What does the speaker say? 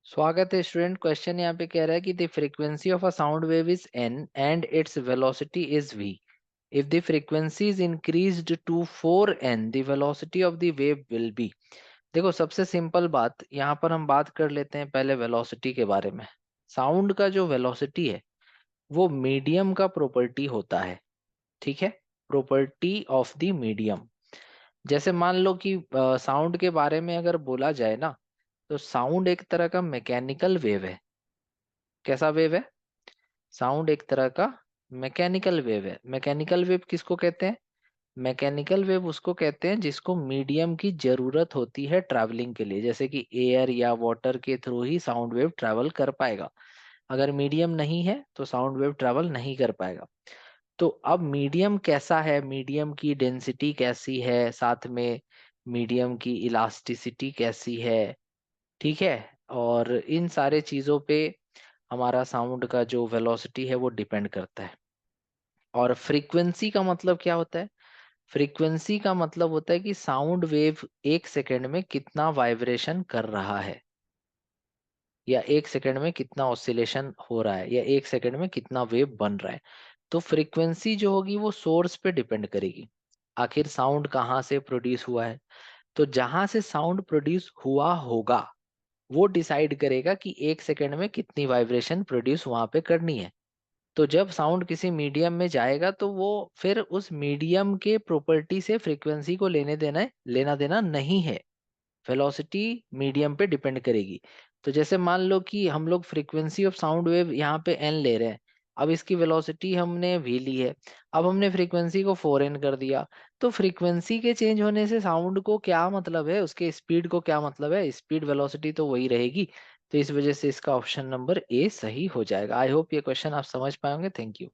स्वागत है student. Question यहाँ पे कह रहा है कि the frequency of a sound wave is n and its velocity is v। If the frequency is increased to 4n the velocity of the wave will be. देखो, सबसे सिंपल बात यहाँ पर हम बात कर लेते हैं पहले वेलोसिटी के बारे में। साउंड का जो वेलोसिटी है वो मीडियम का प्रॉपर्टी होता है। ठीक है, प्रॉपर्टी ऑफ द मीडियम। जैसे मान लो कि साउंड के बारे में अगर बोला जाए ना, तो साउंड एक तरह का मैकेनिकल वेव है। कैसा वेव है? साउंड एक तरह का मैकेनिकल वेव है। मैकेनिकल वेव किसको कहते हैं? मैकेनिकल वेव उसको कहते हैं जिसको मीडियम की जरूरत होती है ट्रैवलिंग के लिए, जैसे कि एयर या वाटर के थ्रू ही साउंड वेव ट्रैवल कर पाएगा। अगर मीडियम नहीं है तो साउंड वेव ट्रैवल नहीं कर पाएगा। तो अब मीडियम कैसा है, मीडियम की डेंसिटी कैसी है, साथ में मीडियम की इलास्टिसिटी कैसी है, ठीक है, और इन सारे चीजों पे हमारा साउंड का जो वेलोसिटी है वो डिपेंड करता है। और फ्रीक्वेंसी का मतलब क्या होता है? फ्रीक्वेंसी का मतलब होता है कि साउंड वेव एक सेकंड में कितना वाइब्रेशन कर रहा है, या एक सेकंड में कितना ऑसिलेशन हो रहा है, या एक सेकंड में कितना वेव बन रहा है। तो फ्रीक्वेंसी जो होगी वो सोर्स पे डिपेंड करेगी। आखिर साउंड कहाँ से प्रोड्यूस हुआ है? तो जहां से साउंड प्रोड्यूस हुआ होगा वो डिसाइड करेगा कि एक सेकंड में कितनी वाइब्रेशन प्रोड्यूस वहां पे करनी है। तो जब साउंड किसी मीडियम में जाएगा तो वो फिर उस मीडियम के प्रॉपर्टी से फ्रीक्वेंसी को लेना देना नहीं है। वेलोसिटी मीडियम पे डिपेंड करेगी। तो जैसे मान लो कि हम लोग फ्रीक्वेंसी ऑफ साउंड वेव यहाँ पे एन ले रहे हैं। अब इसकी वेलोसिटी हमने वी ली है। अब हमने फ्रीक्वेंसी को 4n कर दिया। तो फ्रीक्वेंसी के चेंज होने से साउंड को क्या मतलब है, उसके स्पीड को क्या मतलब है? स्पीड वेलोसिटी तो वही रहेगी। तो इस वजह से इसका ऑप्शन नंबर ए सही हो जाएगा। आई होप ये क्वेश्चन आप समझ पाएंगे। Thank you.